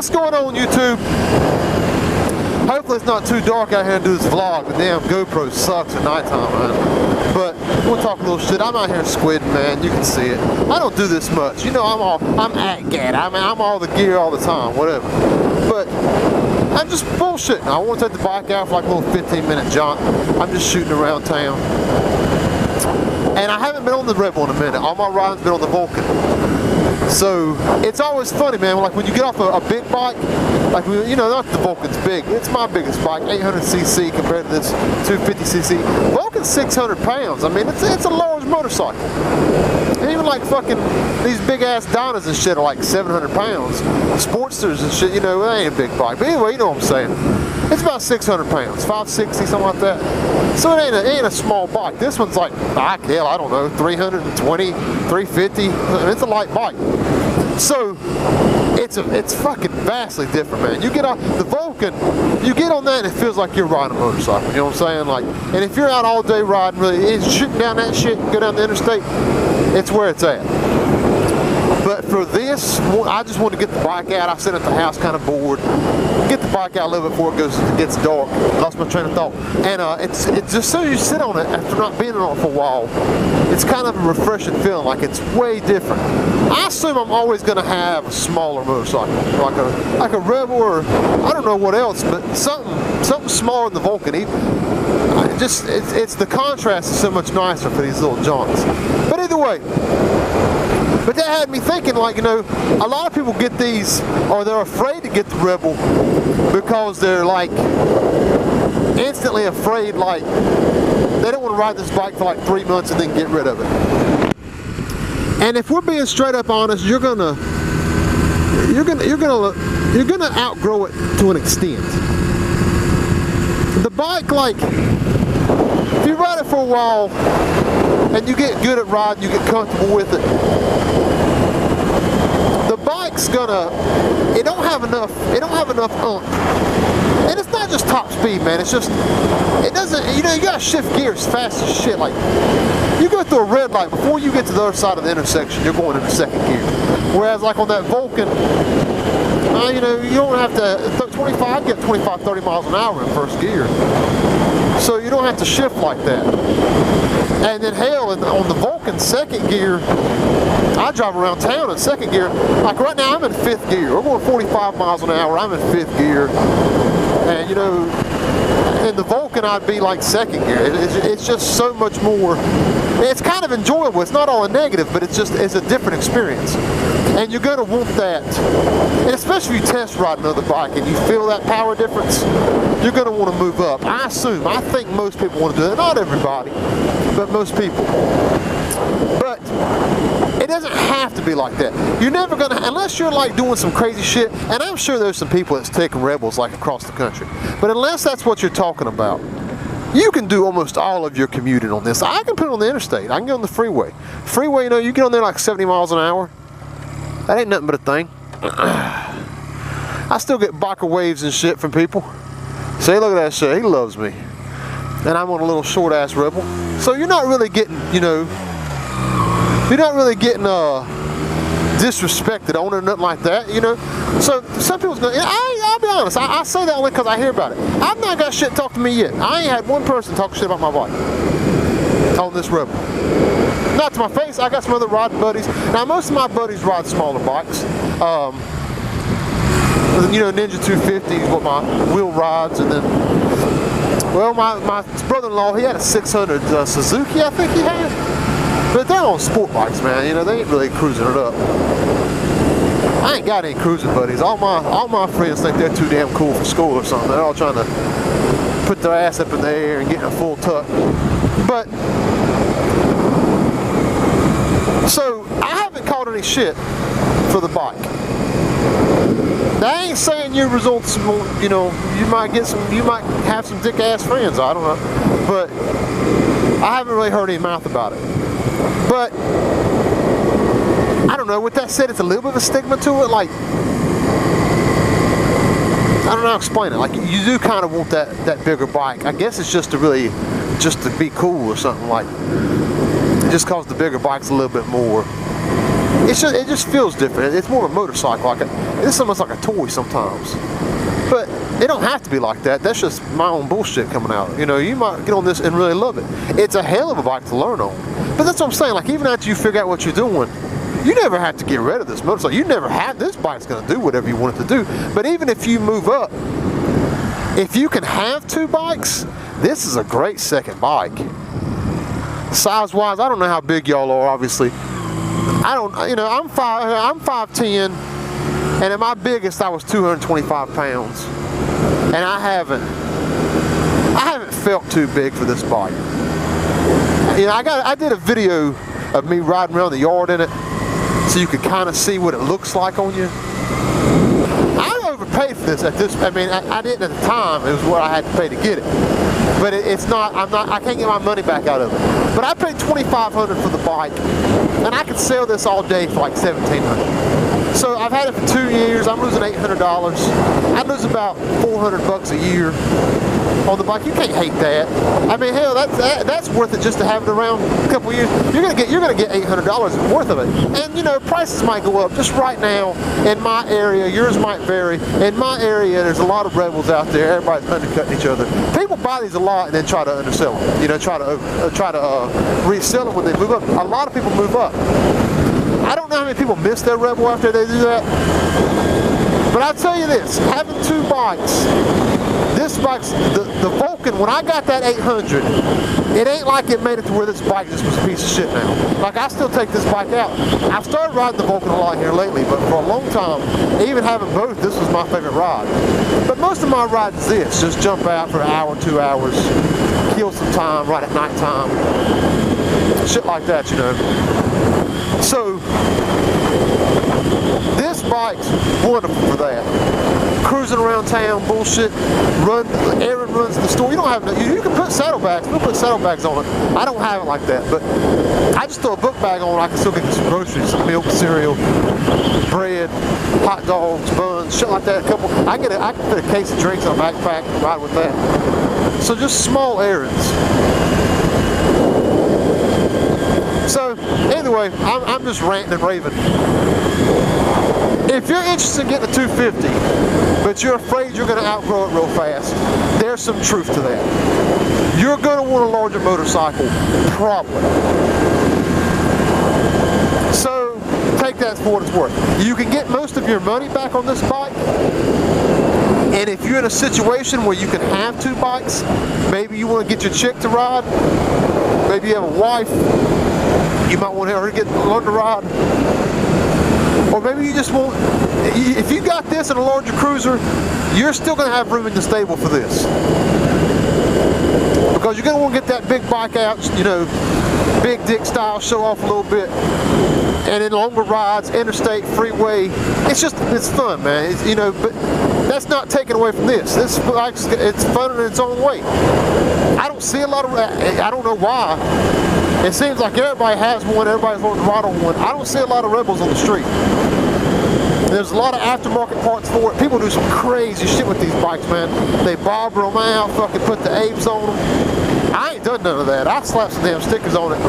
What's going on, YouTube? Hopefully it's not too dark out here to do this vlog. The damn GoPro sucks at nighttime, man. But we'll talk a little shit. I'm out here squidding, man. You can see it. I don't do this much. You know, I'm at gat. I'm all the gear all the time, whatever. But I'm just bullshitting. I want to take the bike out for like a little 15-minute jaunt. I'm just shooting around town. And I haven't been on the Rebel in a minute. All my riding's been on the Vulcan. So it's always funny, man. Like when you get off a big bike, like you know, not the Vulcan's big. It's my biggest bike, 800cc compared to this 250cc. Vulcan's 600 pounds. I mean, it's a large motorcycle. And even like fucking these big ass Donnas and shit are like 700 pounds. Sportsters and shit, you know, it ain't a big bike. But anyway, you know what I'm saying. It's about 600 pounds, 560, something like that. So it ain't a small bike. This one's like, hell, I don't know, 320, 350. It's a light bike. So it's fucking vastly different, man. You get off the Vulcan, you get on that and it feels like you're riding a motorcycle. You know what I'm saying? Like, and if you're out all day riding, really, shooting down that shit, go down the interstate, it's where it's at. But for this, I just want to get the bike out. I sit at the house kind of bored. Get the bike out a little bit before it gets dark. Lost my train of thought. And it's just so you sit on it after not being on it for a while, it's kind of a refreshing feeling, like it's way different. I assume I'm always going to have a smaller motorcycle, like a Rebel or I don't know what else, but something smaller than the Vulcan. It's the contrast is so much nicer for these little jaunts. But either way. But that had me thinking, like, you know, a lot of people get these, or they're afraid to get the Rebel because they're like instantly afraid, like they don't want to ride this bike for like 3 months and then get rid of it. And if we're being straight up honest, you're gonna outgrow it to an extent. The bike, like, if you ride it for a while and you get good at riding, you get comfortable with it, the bike's it don't have enough oomph. And it's not just top speed, man, it's just, it doesn't, you know, you gotta shift gears fast as shit. Like, you go through a red light, before you get to the other side of the intersection, you're going into second gear. Whereas like on that Vulcan, you know, you don't have to, I get 25, 30 miles an hour in first gear. So you don't have to shift like that. And then hell, on the Vulcan second gear, I drive around town in second gear. Like right now I'm in fifth gear. We're going 45 miles an hour, I'm in fifth gear. And you know, in the Vulcan I'd be like second gear. It's just so much more, it's kind of enjoyable. It's not all a negative, but it's a different experience. And you're gonna want that. And especially if you test ride another bike and you feel that power difference, you're gonna want to move up. I think most people want to do that. Not everybody, but most people. But it doesn't have to be like that. You're never gonna, unless you're like doing some crazy shit, and I'm sure there's some people that's taking Rebels like across the country. But unless that's what you're talking about, you can do almost all of your commuting on this. I can put it on the interstate. I can get on the freeway. Freeway, you know, you get on there like 70 miles an hour. That ain't nothing but a thing. I still get biker waves and shit from people. Say, look at that shit, he loves me. And I'm on a little short ass Rebel. So you're not really getting, you know, you're not really getting disrespected on it or nothing like that, you know. So some people's going, I'll be honest, I say that only because I hear about it. I've not got shit talk to me yet. I ain't had one person talk shit about my bike on this Rebel. Not to my face. I got some other riding buddies. Now most of my buddies ride smaller bikes. You know, Ninja 250 is what my wheel rides, and then, well, my brother-in-law, he had a 600 Suzuki, I think he had. But they're on sport bikes, man. You know, they ain't really cruising it up. I ain't got any cruising buddies. All my friends think they're too damn cool for school or something. They're all trying to put their ass up in the air and get in a full tuck. But so I haven't caught any shit for the bike. That ain't saying your results, you know, you might have some dick ass friends, I don't know. But I haven't really heard any mouth about it. But I don't know, with that said, it's a little bit of a stigma to it. Like, I don't know how to explain it. Like, you do kind of want that bigger bike. I guess it's just to be cool or something, like, just cause the bigger bike's a little bit more it just feels different. It's more of a motorcycle. It's almost like a toy sometimes. But it don't have to be like that. That's just my own bullshit coming out. You know, you might get on this and really love it. It's a hell of a bike to learn on. But that's what I'm saying. Like, even after you figure out what you're doing, you never have to get rid of this motorcycle. You never have. This bike's going to do whatever you want it to do. But even if you move up, if you can have 2 bikes, this is a great second bike. Size-wise, I don't know how big y'all are, obviously. I'm 5'10", and at my biggest I was 225 pounds. And I haven't felt too big for this bike. You know, I did a video of me riding around the yard in it, so you could kind of see what it looks like on you. I overpaid for this I didn't at the time. It was what I had to pay to get it. But I can't get my money back out of it. But I paid $2,500 for the bike, and I could sell this all day for like $1,700. So I've had it for 2 years. I'm losing $800. I lose about $400 a year on the bike. You can't hate that. I mean, hell, that's worth it just to have it around a couple of years. You're gonna get $800 worth of it. And you know, prices might go up. Just right now in my area, yours might vary. In my area, there's a lot of rebels out there. Everybody's undercutting each other. People buy these a lot and then try to undersell them. You know, try to resell them when they move up. A lot of people move up. I don't know how many people miss their rebel after they do that. But I'll tell you this, having 2 bikes, this bike's, the Vulcan, when I got that 800, it ain't like it made it to where this bike just was a piece of shit now. Like, I still take this bike out. I've started riding the Vulcan a lot here lately, but for a long time, even having both, this was my favorite ride. But most of my rides is this, just jump out for an hour, 2 hours, kill some time, ride at nighttime, shit like that, you know. So, this bike's wonderful for that. Cruising around town, bullshit. Aaron runs the store. You don't have you can put saddlebags. We'll put saddlebags on it. I don't have it like that, but I just throw a book bag on it. I can still get some groceries, some milk, cereal, bread, hot dogs, buns, shit like that. I can put a case of drinks on a backpack and ride with that. So just small errands. So anyway, I'm just ranting and raving. If you're interested in getting a 250, but you're afraid you're going to outgrow it real fast, there's some truth to that. You're going to want a larger motorcycle, probably. So take that for what it's worth. You can get most of your money back on this bike. And if you're in a situation where you can have 2 bikes, maybe you want to get your chick to ride, maybe you have a wife, you might want her to learn to ride. Or maybe you just want, if you got this in a larger cruiser, you're still going to have room in the stable for this. Because you're going to want to get that big bike out, you know, big dick style, show off a little bit. And in longer rides, interstate, freeway, it's fun, man. You know, but that's not taken away from this. This bike's, it's fun in its own way. I don't see a lot of, I don't know why. It seems like everybody has one, everybody's wanting to ride on one. I don't see a lot of rebels on the street. There's a lot of aftermarket parts for it. People do some crazy shit with these bikes, man. They bobber them out, fucking put the apes on them. I ain't done none of that. I slapped some damn stickers on it,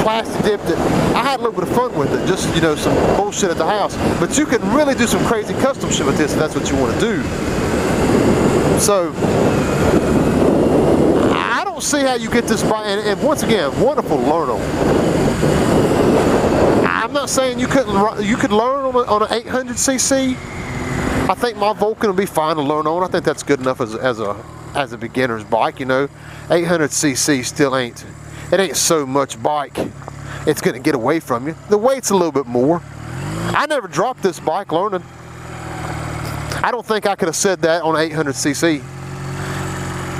plastic dipped it. I had a little bit of fun with it, just, you know, some bullshit at the house. But you can really do some crazy custom shit with this if that's what you want to do. So, I don't see how you get this bike, and once again, wonderful to learn on. I'm not saying you could learn on an 800cc. I think my Vulcan will be fine to learn on. I think that's good enough as a beginner's bike, you know. 800cc still ain't so much bike. It's gonna get away from you. The weight's a little bit more. I never dropped this bike learning. I don't think I could have said that on 800cc.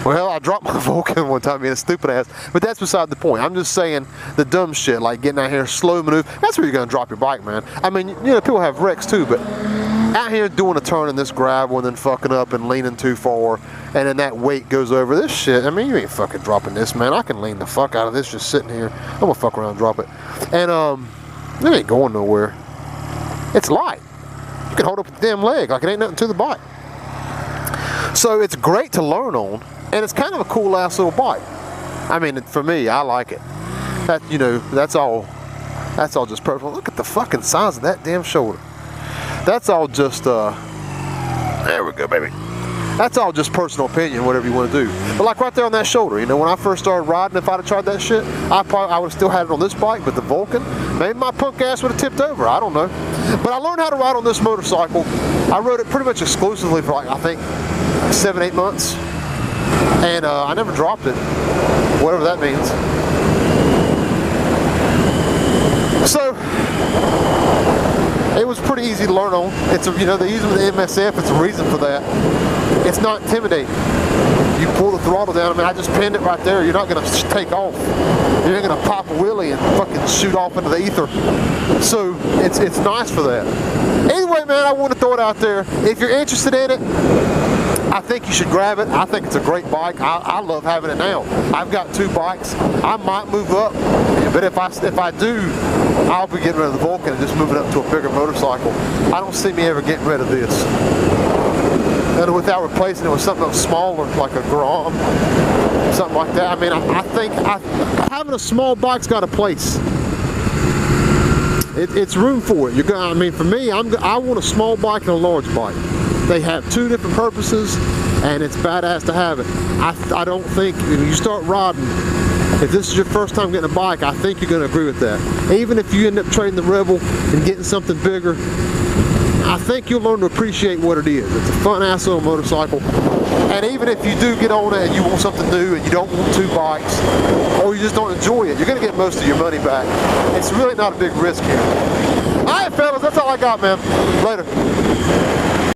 Well, I dropped my Vulcan one time being a stupid ass, but that's beside the point. I'm just saying the dumb shit, like getting out here, slow maneuver. That's where you're gonna drop your bike, man. I mean, you know, people have wrecks too, but out here doing a turn in this gravel and then fucking up and leaning too far, and then that weight goes over this shit. I mean, you ain't fucking dropping this, man. I can lean the fuck out of this just sitting here. I'm gonna fuck around and drop it. And it ain't going nowhere. It's light. You can hold up with the damn leg like it ain't nothing to the bike. So it's great to learn on. And it's kind of a cool ass little bike. I mean, for me, I like it. That, you know, that's all That's all just personal. Look at the fucking size of that damn shoulder. That's all just, there we go, baby. That's all just personal opinion, whatever you want to do. But like right there on that shoulder, you know, when I first started riding, if I'd have tried that shit, I would have still had it on this bike, but the Vulcan, maybe my punk ass would have tipped over, I don't know. But I learned how to ride on this motorcycle. I rode it pretty much exclusively for like, I think, 7-8 months. And I never dropped it, whatever that means. So, it was pretty easy to learn on. It's you know, they use them with the MSF, it's a reason for that. It's not intimidating. You pull the throttle down, I mean, I just pinned it right there. You're not gonna take off. You're not gonna pop a wheelie and fucking shoot off into the ether. So, it's nice for that. Anyway, man, I want to throw it out there. If you're interested in it, I think you should grab it. I think it's a great bike. I love having it now. I've got 2 bikes. I might move up, but if I do, I'll be getting rid of the Vulcan and just moving up to a bigger motorcycle. I don't see me ever getting rid of this. And without replacing it with something else smaller, like a Grom, something like that. I mean, I think having a small bike's got a place. It's room for it. I mean, for me, I want a small bike and a large bike. They have 2 different purposes, and it's badass to have it. I don't think, when you start riding, if this is your first time getting a bike, I think you're going to agree with that. Even if you end up trading the Rebel and getting something bigger, I think you'll learn to appreciate what it is. It's a fun-ass little motorcycle. And even if you do get on it and you want something new and you don't want 2 bikes, or you just don't enjoy it, you're going to get most of your money back. It's really not a big risk here. All right, fellas, that's all I got, man. Later.